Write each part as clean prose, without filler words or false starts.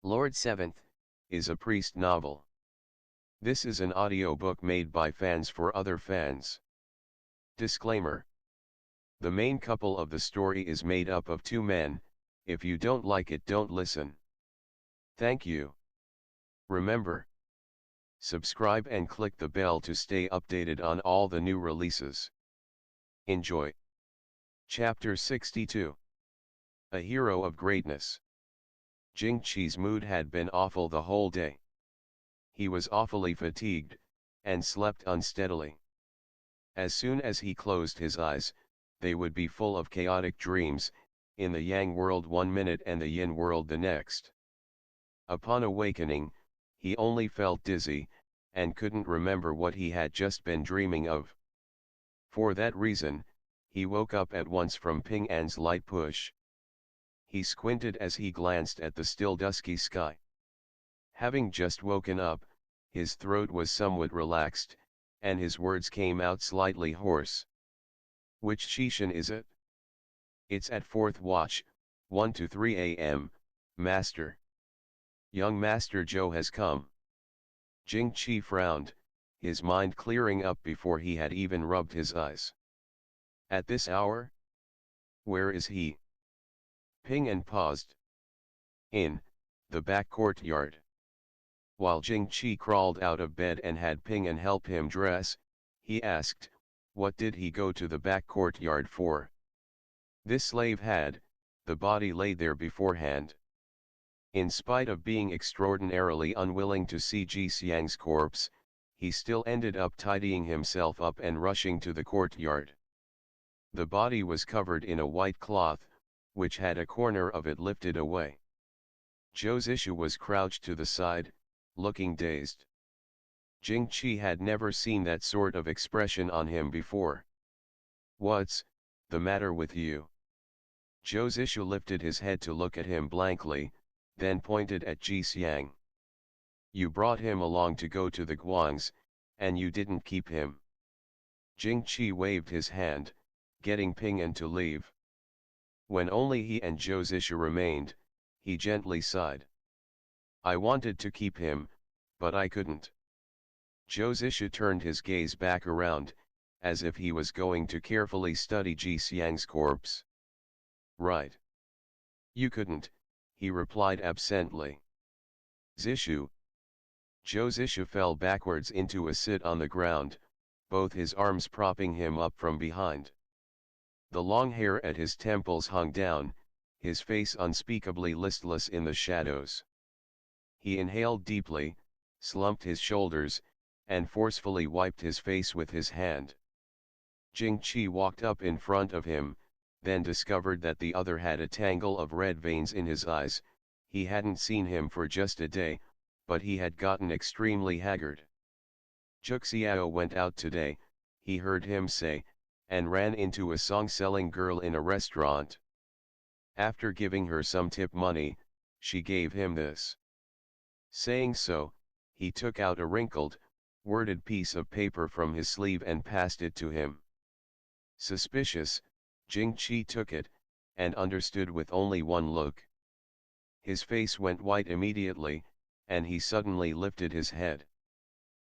Lord Seventh is a priest novel. This is an audiobook made by fans for other fans. Disclaimer. The main couple of the story is made up of two men. If you don't like it, don't listen. Thank you. Remember, subscribe and click the bell to stay updated on all the new releases. Enjoy. Chapter 62. A Hero of Greatness. Jing Qi's mood had been awful the whole day. He was awfully fatigued, and slept unsteadily. As soon as he closed his eyes, they would be full of chaotic dreams, in the Yang world 1 minute and the Yin world the next. Upon awakening, he only felt dizzy, and couldn't remember what he had just been dreaming of. For that reason, he woke up at once from Ping An's light push. He squinted as he glanced at the still dusky sky. Having just woken up, his throat was somewhat relaxed, and his words came out slightly hoarse. Which Shishin is it? It's at 4th watch, 1 to 3 a.m., Master. Young Master Zhou has come. Jing Qi frowned, his mind clearing up before he had even rubbed his eyes. At this hour? Where is he? Ping An paused. In the back courtyard. While Jing Qi crawled out of bed and had Ping An help him dress, he asked, what did he go to the back courtyard for? This slave had, the body laid there beforehand. In spite of being extraordinarily unwilling to see Ji Xiang's corpse, he still ended up tidying himself up and rushing to the courtyard. The body was covered in a white cloth, which had a corner of it lifted away. Zhou's issue was crouched to the side, looking dazed. Jing Qi had never seen that sort of expression on him before. What's the matter with you? Zhou's issue lifted his head to look at him blankly, then pointed at Ji Xiang. You brought him along to go to the Guangs, and you didn't keep him. Jing Qi waved his hand, getting Ping An to leave. When only he and Zhou's issue remained, he gently sighed. I wanted to keep him, but I couldn't. Zhou's issue turned his gaze back around, as if he was going to carefully study Ji Xiang's corpse. Right. You couldn't, he replied absently. Zishu. Zhou's issue fell backwards into a sit on the ground, both his arms propping him up from behind. The long hair at his temples hung down, his face unspeakably listless in the shadows. He inhaled deeply, slumped his shoulders, and forcefully wiped his face with his hand. Jing Qi walked up in front of him, then discovered that the other had a tangle of red veins in his eyes. He hadn't seen him for just a day, but he had gotten extremely haggard. Wuxia went out today, he heard him say, and ran into a song-selling girl in a restaurant. After giving her some tip money, she gave him this. Saying so, he took out a wrinkled, worded piece of paper from his sleeve and passed it to him. Suspicious, Jing Qi took it, and understood with only one look. His face went white immediately, and he suddenly lifted his head.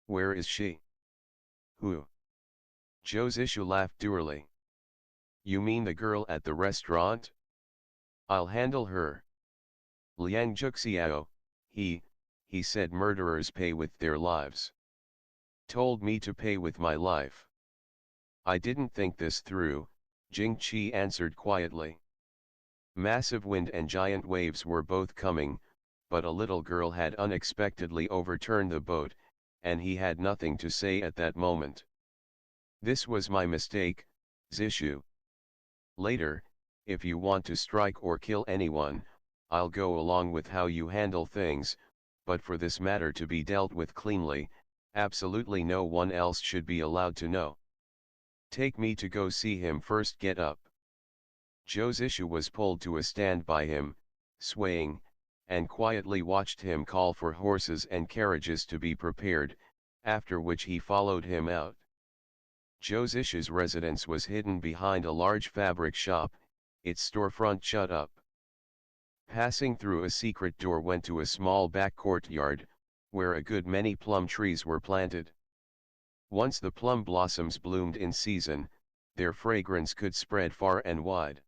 Where is she? Who? Zhou's issue laughed dourly. You mean the girl at the restaurant? I'll handle her. Liang Juxiao, he said murderers pay with their lives. Told me to pay with my life. I didn't think this through, Jing Qi answered quietly. Massive wind and giant waves were both coming, but a little girl had unexpectedly overturned the boat, and he had nothing to say at that moment. This was my mistake, Zishu. Later, if you want to strike or kill anyone, I'll go along with how you handle things, but for this matter to be dealt with cleanly, absolutely no one else should be allowed to know. Take me to go see him first. Get up. Zhou's issue was pulled to a stand by him, swaying, and quietly watched him call for horses and carriages to be prepared, after which he followed him out. Zhou's issue's residence was hidden behind a large fabric shop, its storefront shut up. Passing through a secret door went to a small back courtyard, where a good many plum trees were planted. Once the plum blossoms bloomed in season, their fragrance could spread far and wide.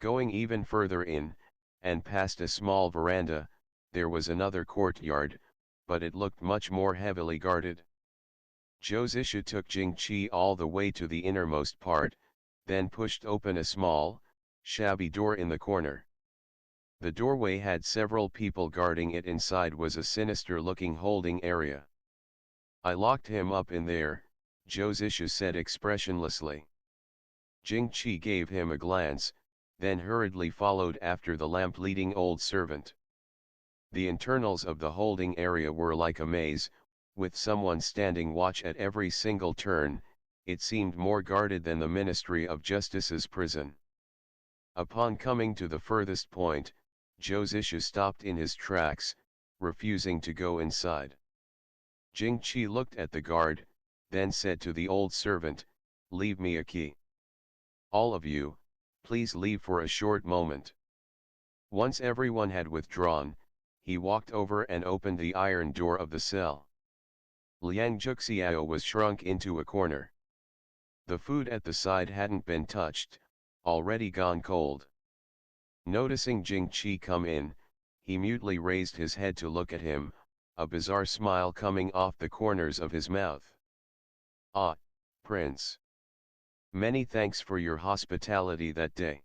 Going even further in, and past a small veranda, there was another courtyard, but it looked much more heavily guarded. ChiChi took Jing all the way to the innermost part, then pushed open a small, shabby door in the corner. The doorway had several people guarding it. Inside was a sinister-looking holding area. "I locked him up in there," ChiChi said expressionlessly. Jing gave him a glance, then hurriedly followed after the lamp-leading old servant. The internals of the holding area were like a maze, with someone standing watch at every single turn. It seemed more guarded than the Ministry of Justice's prison. Upon coming to the furthest point, ChiChi stopped in his tracks, refusing to go inside. Jing looked at the guard, then said to the old servant, "Leave me a key. All of you, please leave for a short moment." Once everyone had withdrawn, he walked over and opened the iron door of the cell. Wuxia was shrunk into a corner. The food at the side hadn't been touched, already gone cold. Noticing Jing come in, he mutely raised his head to look at him, a bizarre smile coming off the corners of his mouth. "Ah, Prince. Many thanks for your hospitality that day."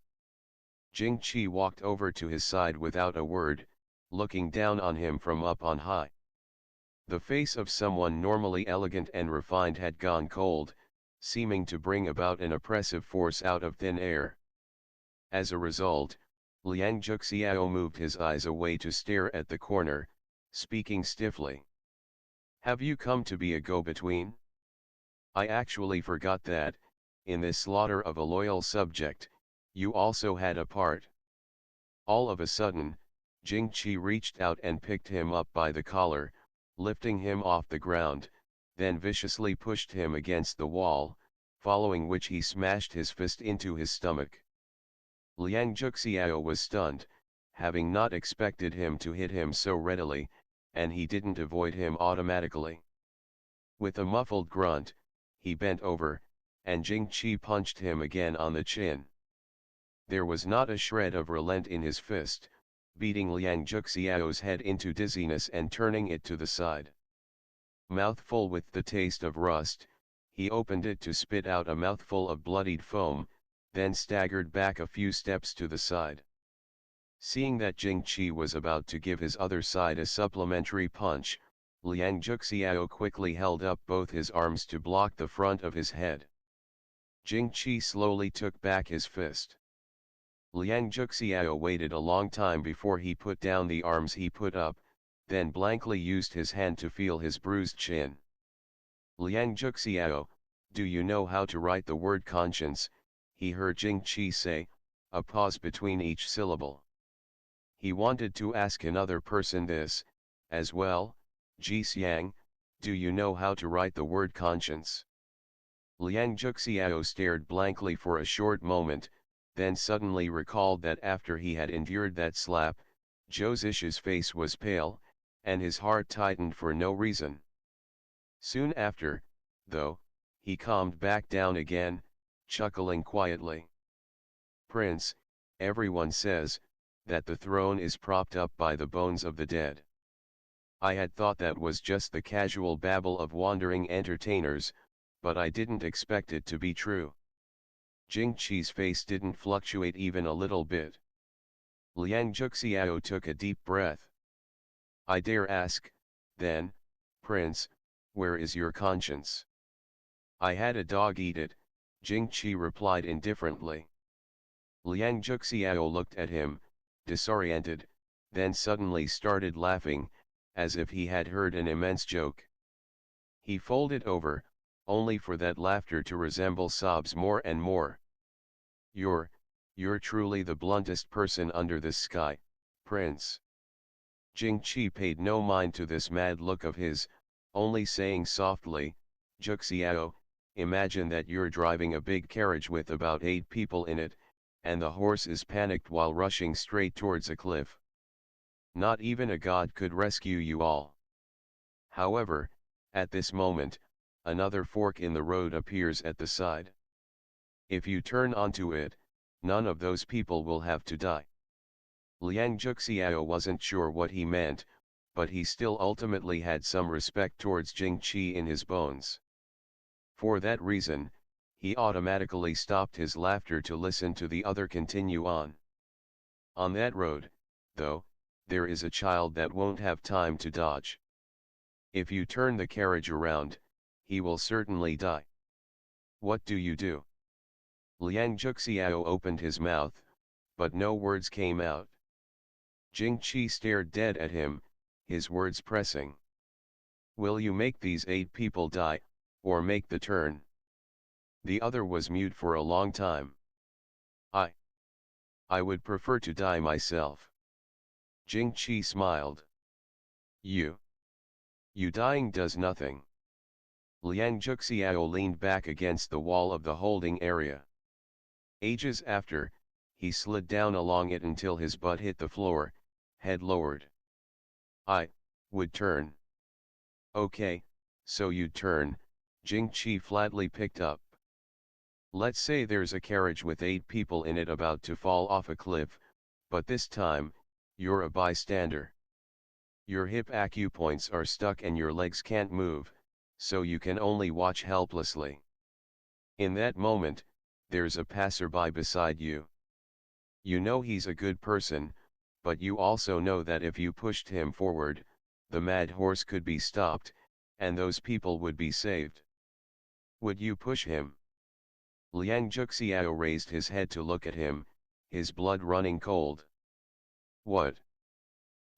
Jing walked over to his side without a word, looking down on him from up on high. The face of someone normally elegant and refined had gone cold, seeming to bring about an oppressive force out of thin air. As a result, Wuxia moved his eyes away to stare at the corner, speaking stiffly. "Have you come to be a go-between? I actually forgot that, in this slaughter of a loyal subject, you also had a part." All of a sudden, Jing reached out and picked him up by the collar, lifting him off the ground, then viciously pushed him against the wall, following which he smashed his fist into his stomach. Wuxia was stunned, having not expected him to hit him so readily, and he didn't avoid him automatically. With a muffled grunt, he bent over, and Jing punched him again on the chin. There was not a shred of relent in his fist, beating Wuxiao's head into dizziness and turning it to the side. Mouthful with the taste of rust, he opened it to spit out a mouthful of bloodied foam, then staggered back a few steps to the side. Seeing that Jing was about to give his other side a supplementary punch, Wuxiao quickly held up both his arms to block the front of his head. Jing slowly took back his fist. Wuxiao waited a long time before he put down the arms he put up, then blankly used his hand to feel his bruised chin. "Wuxiao, do you know how to write the word conscience?" he heard Jing say, a pause between each syllable. He wanted to ask another person this, as well. "Ji Xiang, do you know how to write the word conscience?" Wuxiao stared blankly for a short moment, then suddenly recalled that after he had endured that slap, ChiChi's face was pale, and his heart tightened for no reason. Soon after, though, he calmed back down again, chuckling quietly. "Prince, everyone says that the throne is propped up by the bones of the dead. I had thought that was just the casual babble of wandering entertainers, but I didn't expect it to be true." Jing face didn't fluctuate even a little bit. Wuxiao took a deep breath. "I dare ask, then, Prince, where is your conscience?" "I had a dog eat it," Jing replied indifferently. Wuxiao looked at him, disoriented, then suddenly started laughing, as if he had heard an immense joke. He folded over, only for that laughter to resemble sobs more and more. You're truly the bluntest person under this sky, Prince." Jing paid no mind to this mad look of his, only saying softly, "Wuxiao, imagine that you're driving a big carriage with about 8 people in it, and the horse is panicked while rushing straight towards a cliff. Not even a god could rescue you all. However, at this moment, another fork in the road appears at the side. If you turn onto it, none of those people will have to die. Liang Zhuxiao wasn't sure what he meant, but he still ultimately had some respect towards Jing Qi in his bones. For that reason, he automatically stopped his laughter to listen to the other continue on. On that road, though, there is a child that won't have time to dodge. If you turn the carriage around, he will certainly die. What do you do? Liang Zhuxiao opened his mouth, but no words came out. Jing Qi stared dead at him, his words pressing. Will you make these 8 people die, or make the turn? The other was mute for a long time. I would prefer to die myself. Jing Qi smiled. You dying does nothing. Liang Zhuxiao leaned back against the wall of the holding area. Ages after, he slid down along it until his butt hit the floor, head lowered. I would turn. Okay, so you'd turn, Jing Qi flatly picked up. Let's say there's a carriage with 8 people in it about to fall off a cliff, but this time, you're a bystander. Your hip acupoints are stuck and your legs can't move, so you can only watch helplessly. In that moment, there's a passerby beside you. You know he's a good person, but you also know that if you pushed him forward, the mad horse could be stopped, and those people would be saved. Would you push him? Liang Zhuxiao raised his head to look at him, his blood running cold. What?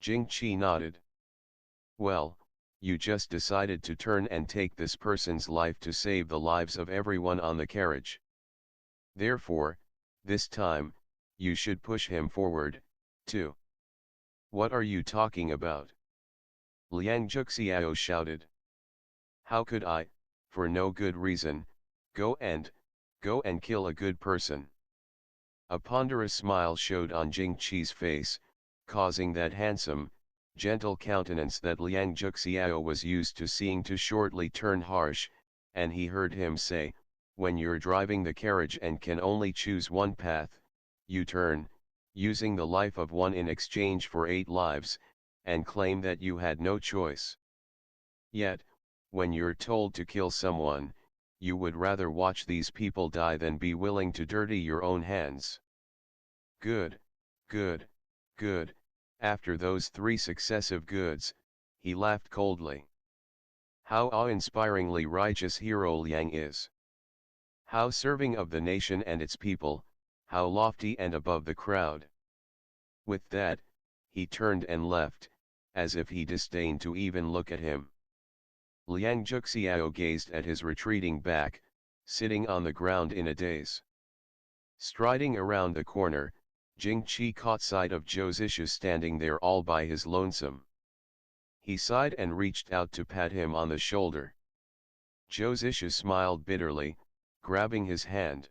Jing Qi nodded. Well, you just decided to turn and take this person's life to save the lives of everyone on the carriage. Therefore, this time, you should push him forward, too. What are you talking about? Liang Zhuxiao shouted. How could I, for no good reason, go and kill a good person? A ponderous smile showed on Jing Qi's face, causing that handsome, gentle countenance that Liang Zhuxiao was used to seeing to shortly turn harsh, and he heard him say, when you're driving the carriage and can only choose one path, you turn, using the life of one in exchange for 8 lives, and claim that you had no choice. Yet, when you're told to kill someone, you would rather watch these people die than be willing to dirty your own hands. Good, good, good. After those 3 successive goods, he laughed coldly. How awe-inspiringly righteous hero Liang is. How serving of the nation and its people, how lofty and above the crowd. With that, he turned and left, as if he disdained to even look at him. Liang Zhuxiao gazed at his retreating back, sitting on the ground in a daze. Striding around the corner, Jing Qi caught sight of Zhou standing there all by his lonesome. He sighed and reached out to pat him on the shoulder. Zhou smiled bitterly, grabbing his hand.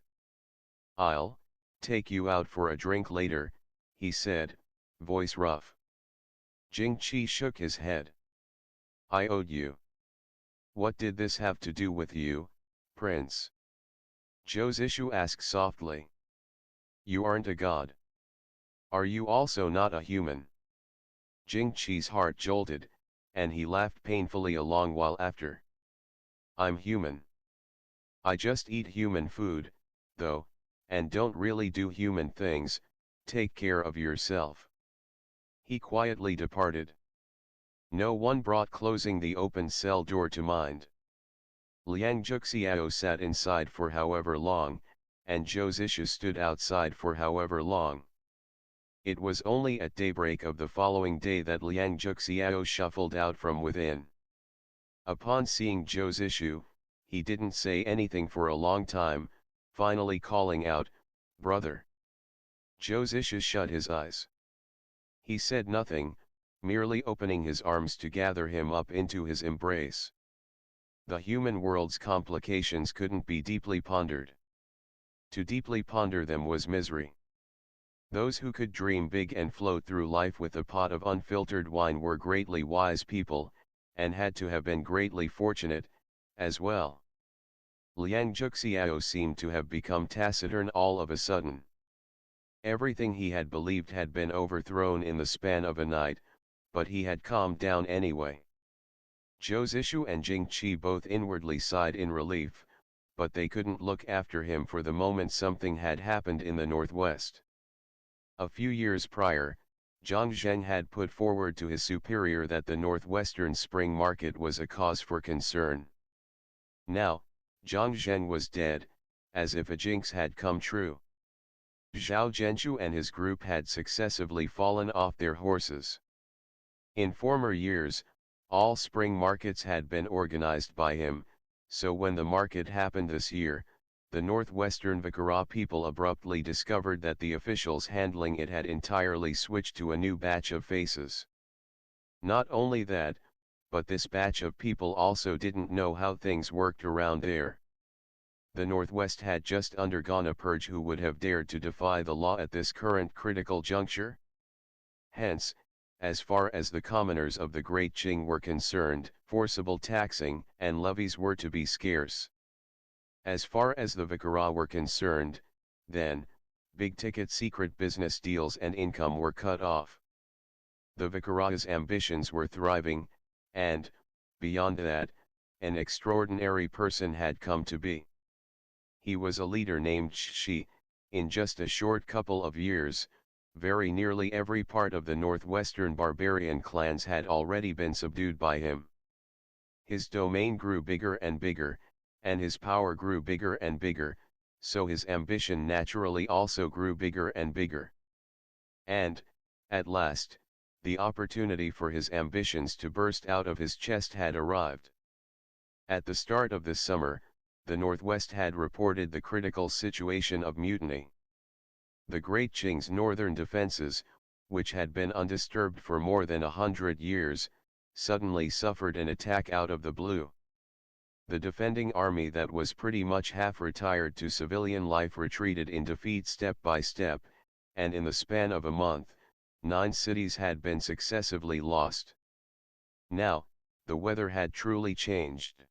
I'll take you out for a drink later, he said, voice rough. Jing Qi shook his head. I owed you. What did this have to do with you, Prince? Zhou asked softly. You aren't a god. Are you also not a human? Jing Qi's heart jolted, and he laughed painfully a long while after. I'm human. I just eat human food, though, and don't really do human things. Take care of yourself. He quietly departed. No one brought closing the open cell door to mind. Liang Zhuxiao sat inside for however long, and Zhou stood outside for however long. It was only at daybreak of the following day that Liang Zhuxiao shuffled out from within. Upon seeing Zhou, he didn't say anything for a long time, finally calling out, "Brother." Zhou shut his eyes. He said nothing, merely opening his arms to gather him up into his embrace. The human world's complications couldn't be deeply pondered. To deeply ponder them was misery. Those who could dream big and float through life with a pot of unfiltered wine were greatly wise people, and had to have been greatly fortunate, as well. Liang Juxiao seemed to have become taciturn all of a sudden. Everything he had believed had been overthrown in the span of a night, but he had calmed down anyway. Zhou Zishu and Jing Qi both inwardly sighed in relief, but they couldn't look after him for the moment something had happened in the northwest. A few years prior, Zhang Zheng had put forward to his superior that the northwestern spring market was a cause for concern. Now, Zhang Zheng was dead, as if a jinx had come true. Zhao Zhenshu and his group had successively fallen off their horses. In former years, all spring markets had been organized by him, so when the market happened this year, the northwestern Vikara people abruptly discovered that the officials handling it had entirely switched to a new batch of faces. Not only that, but this batch of people also didn't know how things worked around there. The Northwest had just undergone a purge. Who would have dared to defy the law at this current critical juncture? Hence, as far as the commoners of the Great Qing were concerned, forcible taxing and levies were to be scarce. As far as the Vikara were concerned, then, big-ticket secret business deals and income were cut off. The Vikara's ambitions were thriving, and, beyond that, an extraordinary person had come to be. He was a leader named ChiCi. In just a short couple of years, very nearly every part of the northwestern barbarian clans had already been subdued by him. His domain grew bigger and bigger, and his power grew bigger and bigger, so his ambition naturally also grew bigger and bigger. And, at last, the opportunity for his ambitions to burst out of his chest had arrived. At the start of this summer, the Northwest had reported the critical situation of mutiny. The Great Qing's northern defenses, which had been undisturbed for more than 100 years, suddenly suffered an attack out of the blue. The defending army that was pretty much half retired to civilian life retreated in defeat step by step, and in the span of a month, 9 cities had been successively lost. Now, the weather had truly changed.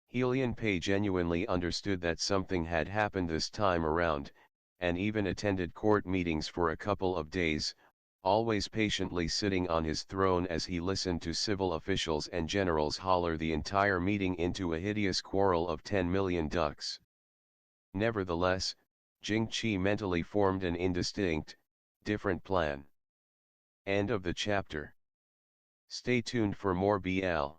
Helian Pei genuinely understood that something had happened this time around, and even attended court meetings for a couple of days, always patiently sitting on his throne as he listened to civil officials and generals holler the entire meeting into a hideous quarrel of 10 million ducks. Nevertheless, Jing Qi mentally formed an indistinct, different plan. End of the chapter. Stay tuned for more BL.